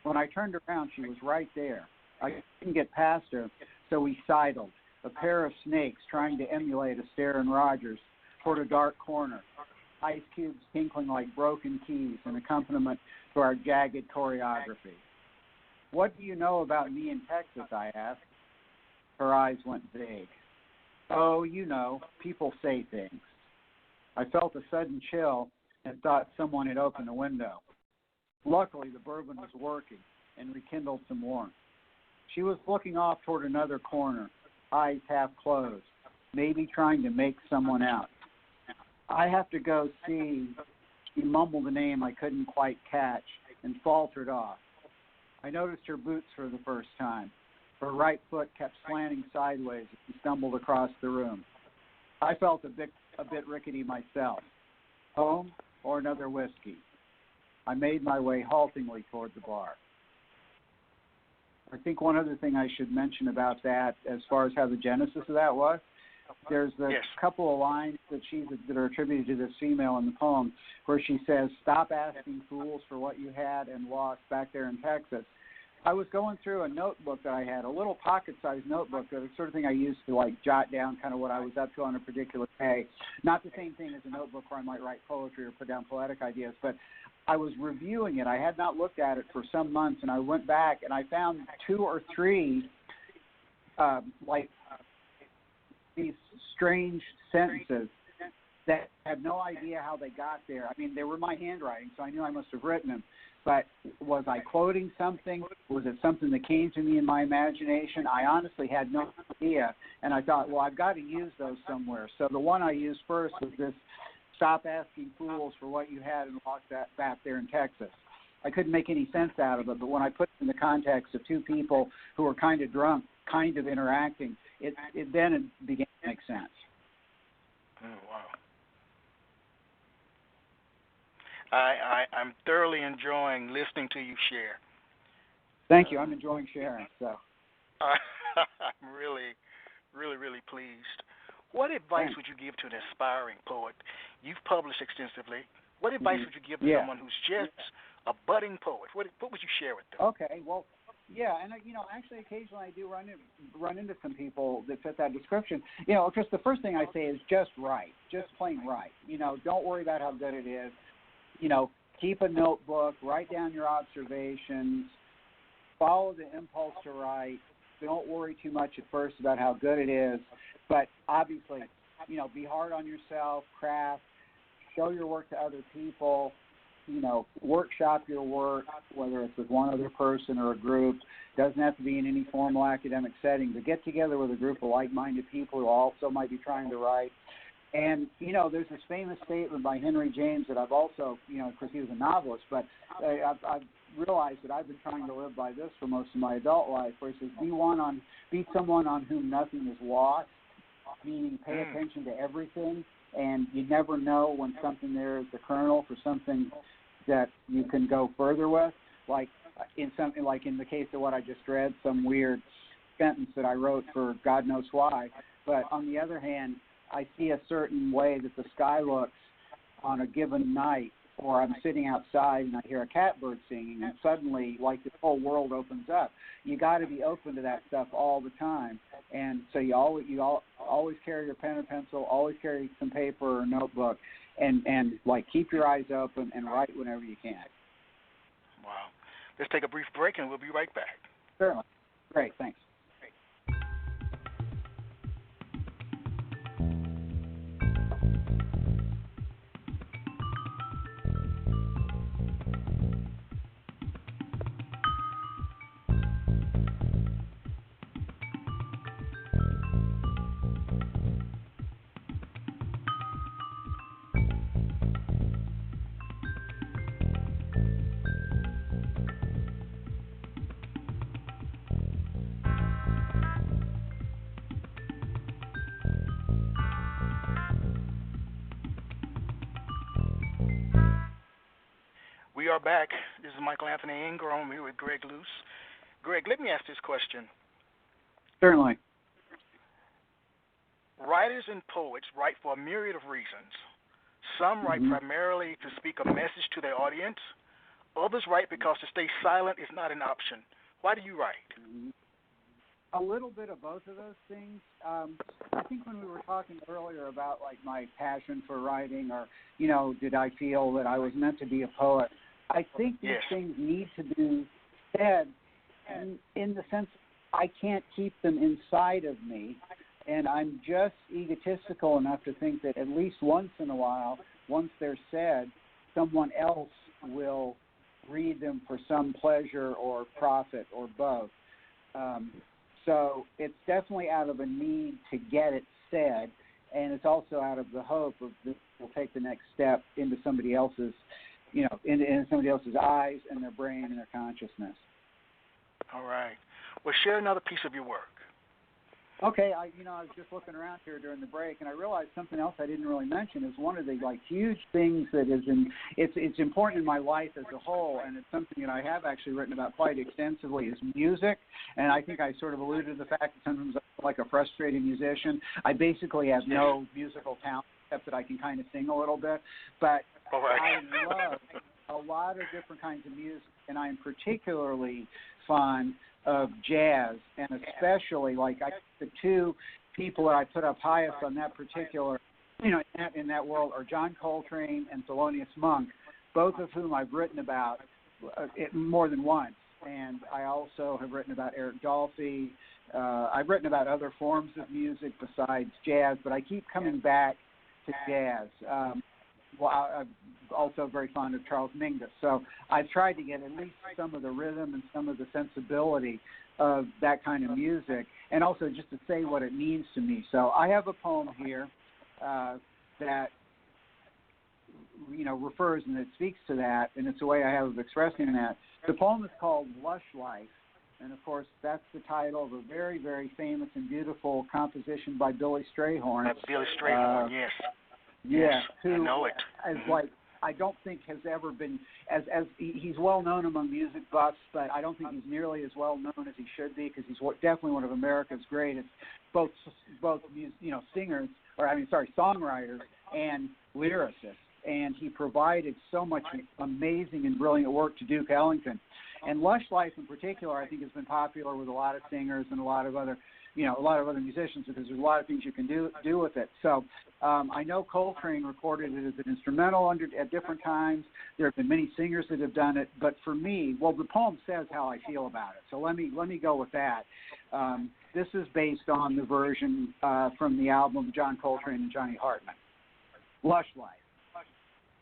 D: When I turned around, she was right there. I couldn't get past her, So we sidled, a pair of snakes trying to emulate Astaire and Rogers, toward a dark corner, ice cubes tinkling like broken keys, an accompaniment to our jagged choreography. What do you know about me in Texas, I asked. Her eyes went vague. Oh, you know, people say things. I felt a sudden chill and thought someone had opened a window. Luckily, the bourbon was working and rekindled some warmth. She was looking off toward another corner, eyes half closed, maybe trying to make someone out. I have to go see. She mumbled a name I couldn't quite catch and faltered off. I noticed her boots for the first time. Her right foot kept slanting sideways as she stumbled across the room. I felt a bit rickety myself. Home or another whiskey? I made my way haltingly toward the bar. I think one other thing I should mention about that, as far as how the genesis of that was, there's a couple of lines that are attributed to this female in the poem where she says, "Stop asking fools for what you had and lost back there in Texas." I was going through a notebook that I had, a little pocket-sized notebook, the sort of thing I used to like jot down kind of what I was up to on a particular day. Not the same thing as a notebook where I might write poetry or put down poetic ideas, but I was reviewing it. I had not looked at it for some months, and I went back and I found 2 or 3 these strange sentences that I had no idea how they got there. I mean, they were my handwriting, so I knew I must have written them. But was I quoting something? Was it something that came to me in my imagination? I honestly had no idea. And I thought, well, I've got to use those somewhere. So the one I used first was this, "Stop asking fools for what you had and lost that back there in Texas." I couldn't make any sense out of it, but when I put it in the context of 2 people who were kind of drunk, kind of interacting, it then began to make sense.
C: Oh, wow. I'm thoroughly enjoying listening to you share.
D: Thank you. I'm enjoying sharing. So
C: I'm really, really, really pleased. What advice would you give to an aspiring poet? You've published extensively. What advice would you give to someone who's just a budding poet? What would you share with them?
D: Okay, well, and actually, occasionally I do run into some people that fit that description. Just the first thing I say is just write, just plain write. Don't worry about how good it is. Keep a notebook, write down your observations, follow the impulse to write. Don't worry too much at first about how good it is, but obviously, be hard on yourself, craft, show your work to other people, workshop your work, whether it's with one other person or a group. Doesn't have to be in any formal academic setting, but get together with a group of like-minded people who also might be trying to write. And, there's this famous statement by Henry James that I've also, of course he was a novelist, but I've realized that I've been trying to live by this for most of my adult life, where he says, be someone on whom nothing is lost, meaning pay attention to everything, and you never know when something there is the kernel for something that you can go further with, like in the case of what I just read, some weird sentence that I wrote for God knows why. But on the other hand, I see a certain way that the sky looks on a given night, or I'm sitting outside and I hear a catbird singing, and suddenly, like, the whole world opens up. You got to be open to that stuff all the time, and so you always carry your pen or pencil, always carry some paper or notebook, and keep your eyes open and write whenever you can.
C: Wow. Let's take a brief break, and we'll be right back.
D: Certainly. Great. Thanks.
C: We are back. This is Michael Anthony Ingram. I'm here with Greg Luce. Greg, let me ask this question.
D: Certainly.
C: Writers and poets write for a myriad of reasons. Some write primarily to speak a message to their audience. Others write because to stay silent is not an option. Why do you write?
D: A little bit of both of those things. I think when we were talking earlier about like my passion for writing, or did I feel that I was meant to be a poet? I think these things need to be said in the sense I can't keep them inside of me, and I'm just egotistical enough to think that at least once in a while, once they're said, someone else will read them for some pleasure or profit or both. So it's definitely out of a need to get it said, and it's also out of the hope of this will take the next step into somebody else's, in somebody else's eyes and their brain and their consciousness. All
C: right. Well, share another piece of your work.
D: Okay, I was just looking around here during the break, and I realized something else I didn't really mention is one of the huge things that is it's important in my life as a whole, and it's something that I have actually written about quite extensively, is music. And I think I sort of alluded to the fact that sometimes I'm like a frustrated musician. I basically have no musical talent except that I can kind of sing a little bit, but I love a lot of different kinds of music, and I'm particularly fond of jazz, and especially the two people that I put up highest on that particular, in that world are John Coltrane and Thelonious Monk, both of whom I've written about more than once. And I also have written about Eric Dolphy. I've written about other forms of music besides jazz, but I keep coming back to jazz. I'm also very fond of Charles Mingus. So I've tried to get at least some of the rhythm and some of the sensibility of that kind of music, and also just to say what it means to me. So I have a poem here that refers and it speaks to that, and it's a way I have of expressing that. The poem is called Lush Life, and of course that's the title of a very, very famous and beautiful composition by Billy Strayhorn.
C: Billy Strayhorn, yes.
D: Yeah, who
C: I know it.
D: As I don't think has ever been as he's well known among music buffs, but I don't think he's nearly as well known as he should be, because he's definitely one of America's greatest both songwriters and lyricists, and he provided so much amazing and brilliant work to Duke Ellington. And Lush Life in particular, I think, has been popular with a lot of singers and a lot of other musicians, because there's a lot of things you can do with it. So I know Coltrane recorded it as an instrumental at different times. There have been many singers that have done it, but for me, the poem says how I feel about it. So let me go with that. This is based on the version from the album John Coltrane and Johnny Hartman. Lush Life.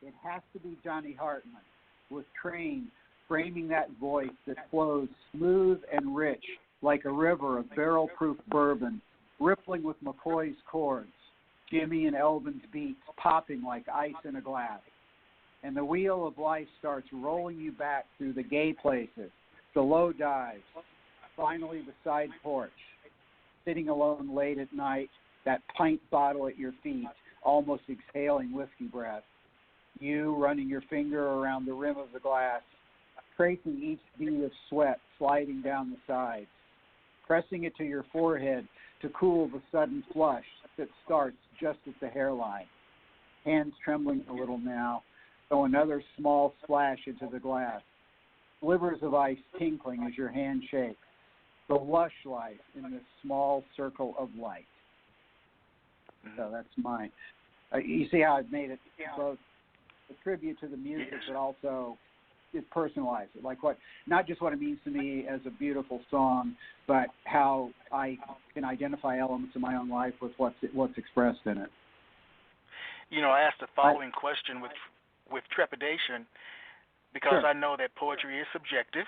D: It has to be Johnny Hartman, with Train framing that voice that flows smooth and rich like a river of barrel-proof bourbon, rippling with McCoy's chords, Jimmy and Elvin's beats popping like ice in a glass. And the wheel of life starts rolling you back through the gay places, the low dives, finally the side porch, sitting alone late at night, that pint bottle at your feet, almost exhaling whiskey breath. You running your finger around the rim of the glass, tracing each bead of sweat sliding down the sides, pressing it to your forehead to cool the sudden flush that starts just at the hairline. Hands trembling a little now, so another small splash into the glass. Slivers of ice tinkling as your hand shakes. The lush life in this small circle of light. So that's mine. You see how I've made it both a tribute to the music, but also it personalized it, not just what it means to me as a beautiful song, but how I can identify elements of my own life with what's expressed in it.
C: I asked the following question with trepidation, because I know that poetry is subjective.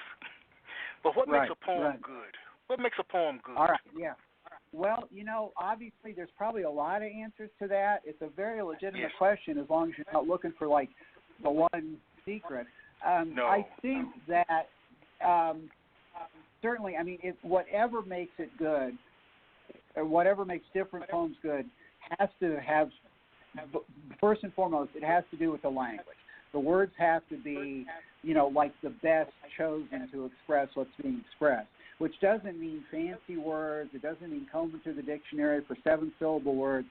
C: But what makes a poem good? What makes a poem good?
D: All right, yeah. Well, obviously there's probably a lot of answers to that. It's a very legitimate question, as long as you're not looking for the one secret.
C: No.
D: I think that certainly, whatever makes it good, or whatever makes different poems good, has to have, first and foremost, it has to do with the language. The words have to be, the best chosen to express what's being expressed, which doesn't mean fancy words. It doesn't mean combing through the dictionary for 7-syllable words.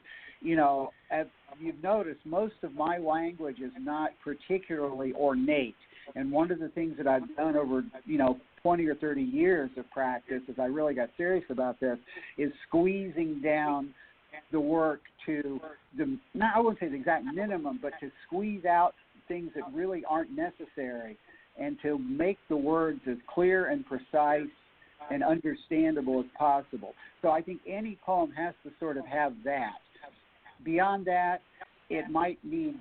D: As you've noticed, most of my language is not particularly ornate. And one of the things that I've done over, 20 or 30 years of practice, as I really got serious about this, is squeezing down the work to I wouldn't say the exact minimum, but to squeeze out things that really aren't necessary and to make the words as clear and precise and understandable as possible. So I think any poem has to sort of have that. Beyond that, it might need,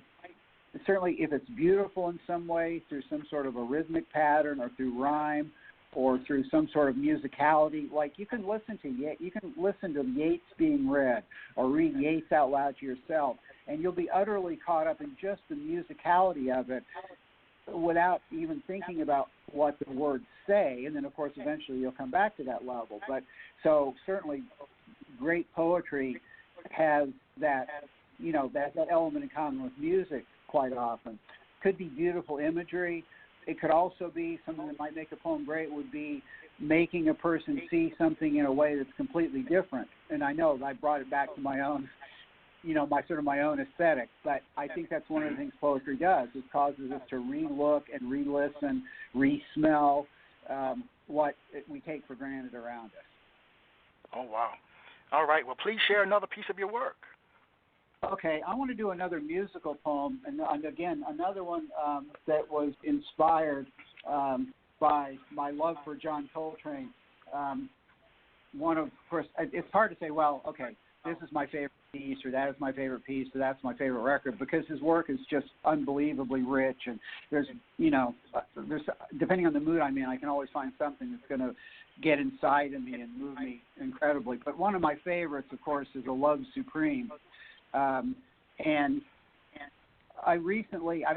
D: certainly if it's beautiful in some way through some sort of a rhythmic pattern or through rhyme or through some sort of musicality, like you can listen to Yeats being read or read Yeats out loud to yourself, and you'll be utterly caught up in just the musicality of it without even thinking about what the words say. And then, of course, eventually you'll come back to that level. But so certainly great poetry has that, that element in common with music quite often. Could be beautiful imagery. It could also be something that might make a poem great would be making a person see something in a way that's completely different. And I know I brought it back to my own, my own aesthetic, but I think that's one of the things poetry does. It causes us to re-look and re-listen, re-smell what we take for granted around us.
C: Oh, wow. All right. Well, please share another piece of your work.
D: Okay, I want to do another musical poem, and again, another one that was inspired by my love for John Coltrane. Of course, it's hard to say, well, okay, this is my favorite piece, or that is my favorite piece, or that's my favorite record, because his work is just unbelievably rich, and there's depending on the mood I'm in, I can always find something that's going to get inside of me and move me incredibly. But one of my favorites, of course, is A Love Supreme. And I've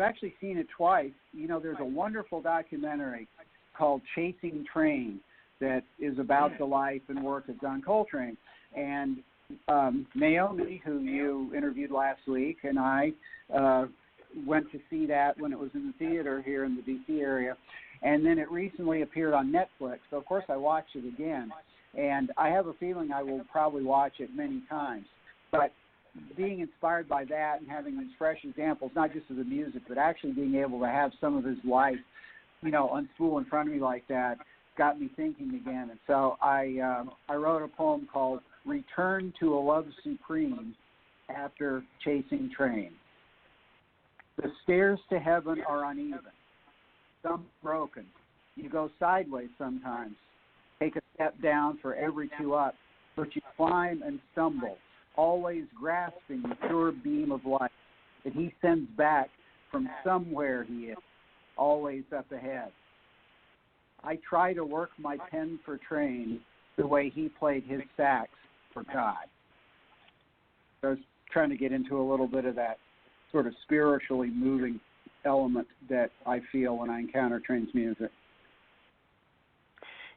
D: actually seen it twice. There's a wonderful documentary called Chasing Train that is about the life and work of John Coltrane. And Naomi, who you interviewed last week, and I went to see that when it was in the theater here in the D.C. area. And then it recently appeared on Netflix. So, of course, I watched it again. And I have a feeling I will probably watch it many times. But being inspired by that and having these fresh examples, not just of the music, but actually being able to have some of his life, unspool in front of me like that, got me thinking again. And so I wrote a poem called Return to a Love Supreme after Chasing Train. The stairs to heaven are uneven, some broken. You go sideways sometimes. Take a step down for every two up, but you climb and stumble, always grasping the pure beam of light that he sends back from somewhere he is, always up ahead. I try to work my pen for train the way he played his sax for God. So I was trying to get into a little bit of that sort of spiritually moving element that I feel when I encounter Train's music.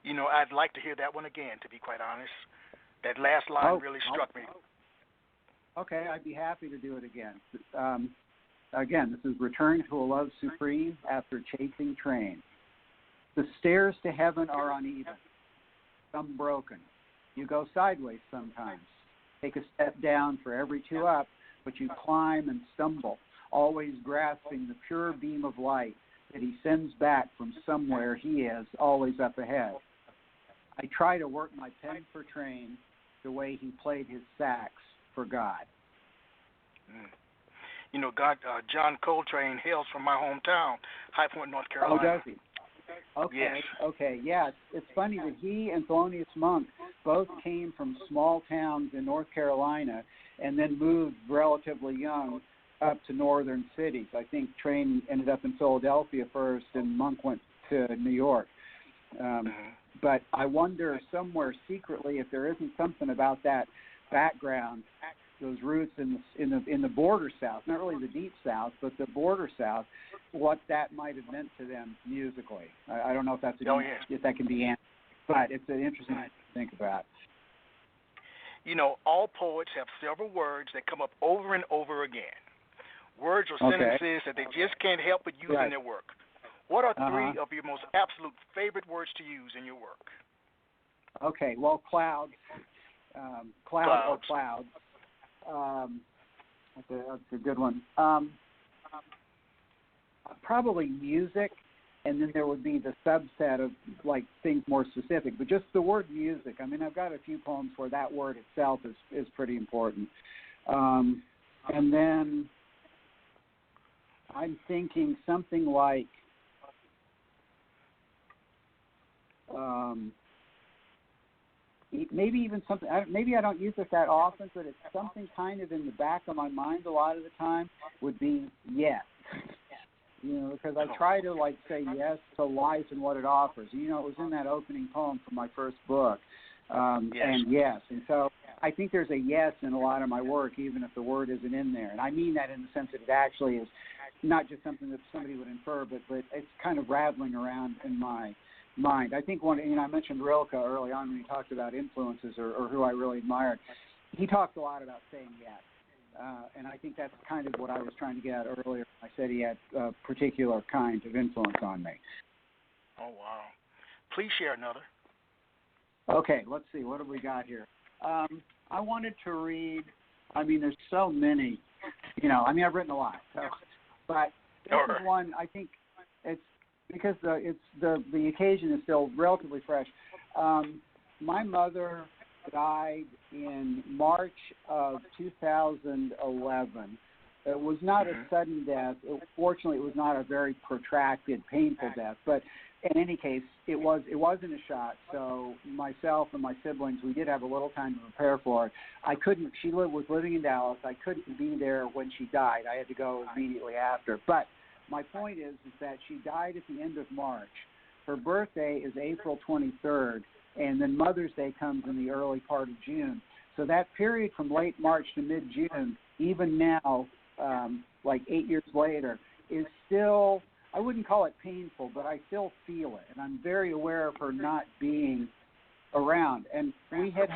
C: I'd like to hear that one again, to be quite honest. That last line really struck me.
D: Okay, I'd be happy to do it again. Again, this is Return to a Love Supreme after Chasing Train. The stairs to heaven are uneven, some broken. You go sideways sometimes. Take a step down for every two up, but you climb and stumble, always grasping the pure beam of light that he sends back from somewhere he is, always up ahead. I try to work my pen for train the way he played his sax for God.
C: John Coltrane hails from my hometown, High Point, North Carolina.
D: Oh, does he? Okay,
C: yes.
D: Okay, yeah. It's funny that he and Thelonious Monk both came from small towns in North Carolina and then moved relatively young up to northern cities. I think Train ended up in Philadelphia first and Monk went to New York. But I wonder somewhere secretly if there isn't something about that background, those roots in the border South, not really the deep South, but the border South, what that might have meant to them musically. I don't know if that's if that can be answered, but it's an interesting thing to think about.
C: All poets have several words that come up over and over again. Words or sentences that they just can't help but use in their work. What are three of your most absolute favorite words to use in your work?
D: Okay, well, clouds. Clouds. That's a good one. Probably music and then there would be the subset of like things more specific. But just the word music. I mean, I've got a few poems where that word itself is pretty important. And then I'm thinking something like maybe even something. Maybe I don't use it that often, but it's something kind of in the back of my mind a lot of the time. Would be yes. Because I try to like say yes to life and what it offers. It was in that opening poem from my first book, and yes. And so I think there's a yes in a lot of my work, even if the word isn't in there. And I mean that in the sense that it actually is not just something that somebody would infer, but it's kind of rattling around in my mind. I think I mentioned Rilke early on when he talked about influences or who I really admired. He talked a lot about saying yes. And I think that's kind of what I was trying to get at earlier. I said he had a particular kind of influence on me.
C: Oh, wow. Please share another.
D: Okay, let's see. What have we got here? I wanted to read, there's so many. I've written a lot. But this is one, I think it's because the occasion is still relatively fresh. My mother died in March of 2011. It was not a sudden death. Fortunately, it was not a very protracted, painful death. But in any case, it wasn't a shot. So myself and my siblings, we did have a little time to prepare for it. She was living in Dallas. I couldn't be there when she died. I had to go immediately after. But my point is that she died at the end of March. Her birthday is April 23rd. And then Mother's Day comes in the early part of June. So that period from late March to mid-June, even now, like 8 years later, is still, I wouldn't call it painful, but I still feel it. And I'm very aware of her not being around. And we had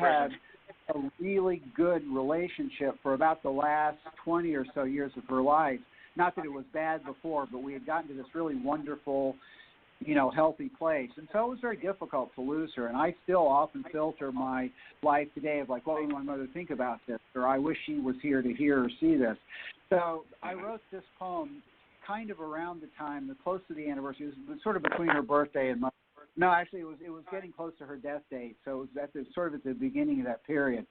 D: a really good relationship for about the last 20 or so years of her life. Not that it was bad before, but we had gotten to this really wonderful, healthy place. And so it was very difficult to lose her. And I still often filter my life today of like, what would my mother think about this? Or I wish she was here to hear or see this. So I wrote this poem kind of around the time, close to the anniversary. It was sort of between her birthday and my, no, actually it was getting close to her death date. So it was sort of at the beginning of that period.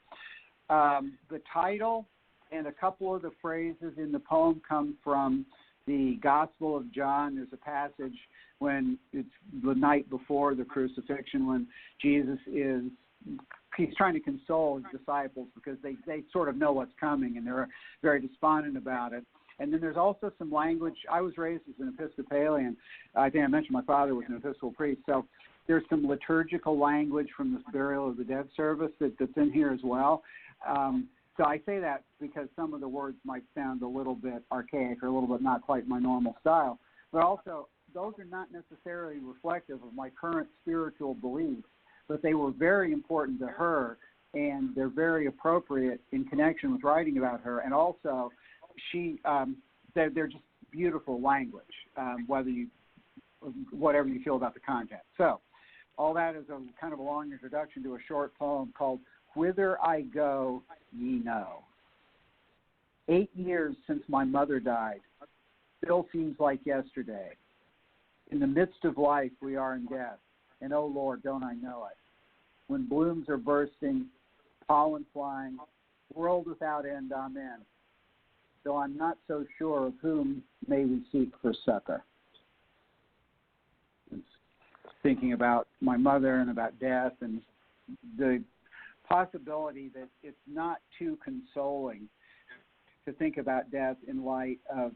D: The title and a couple of the phrases in the poem come from the Gospel of John. There's a passage when it's the night before the crucifixion when Jesus he's trying to console his disciples because they sort of know what's coming and they're very despondent about it. And then there's also some language. I was raised as an Episcopalian. I think I mentioned my father was an Episcopal priest. So there's some liturgical language from the Burial of the Dead service that's in here as well. So I say that because some of the words might sound a little bit archaic or a little bit not quite my normal style. But also, those are not necessarily reflective of my current spiritual beliefs, but they were very important to her, and they're very appropriate in connection with writing about her. And also, they're just beautiful language, whatever you feel about the content. So all that is a kind of a long introduction to a short poem called Whither I Go, Ye Know. 8 years since my mother died, still seems like yesterday. In the midst of life, we are in death, and oh Lord, don't I know it. When blooms are bursting, pollen flying, world without end, amen. Though I'm not so sure of whom may we seek for succor. It's thinking about my mother and about death and the possibility that it's not too consoling to think about death in light of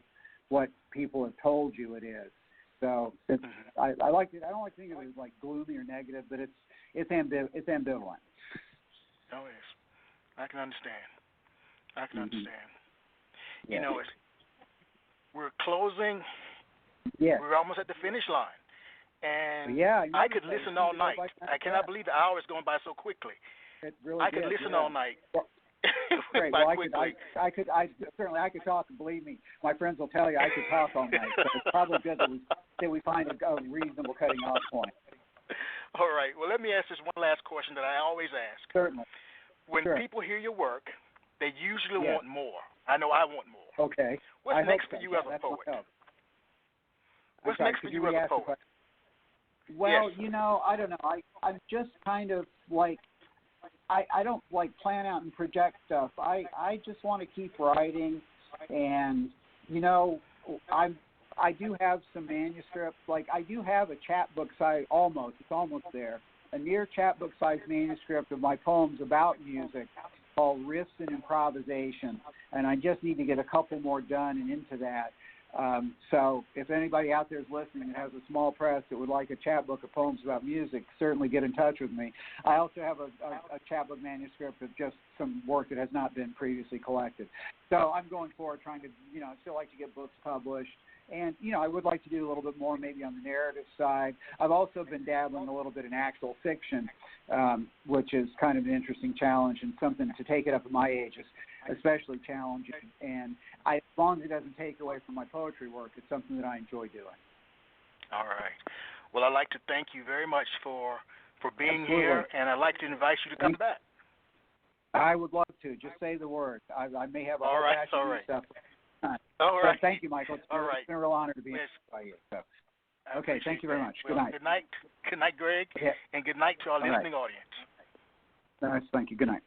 D: what people have told you it is. So I like it. I don't like to think of it as like gloomy or negative, but it's ambivalent.
C: Oh, yes. I can understand. Understand.
D: Yeah.
C: We're closing.
D: Yes.
C: We're almost at the finish line. And
D: yeah,
C: I could listen all night. I cannot believe the hour is going by so quickly.
D: It really
C: I could listen all night.
D: Well, great. Well, I could talk. Believe me, my friends will tell you I could talk all night. So it's probably good that we find a reasonable cutting off point.
C: All right. Well, let me ask this one last question that I always ask.
D: Certainly.
C: When people hear your work, they usually want more. I know I want more.
D: Okay.
C: What's next for you as a poet? What's next for you as a poet?
D: Well,
C: Yes.
D: I don't know. I'm just kind of like, I don't like plan out and project stuff. I just want to keep writing, and I do have some manuscripts. Like I do have a chapbook size, it's almost there, a near chapbook size manuscript of my poems about music called Riffs and Improvisation, and I just need to get a couple more done and into that. So if anybody out there is listening and has a small press that would like a chapbook of poems about music, certainly get in touch with me. I also have a chapbook manuscript of just some work that has not been previously collected. So I'm going forward trying to, I still like to get books published. And, I would like to do a little bit more maybe on the narrative side. I've also been dabbling a little bit in actual fiction, which is kind of an interesting challenge, and something to take it up at my age is especially challenging. And as long as it doesn't take away from my poetry work, it's something that I enjoy doing.
C: All right. Well, I'd like to thank you very much for being
D: Absolutely.
C: here, and I'd like to invite you to come back.
D: I would love to. Just say the word. I may have a whole batch of new stuff.
C: All right.
D: Thank you, Michael. It's been a real honor to be here by you. So. Okay, thank you very much.
C: Well,
D: good night.
C: Good night, Greg, and good night to our listening audience.
D: Nice, thank you. Good night.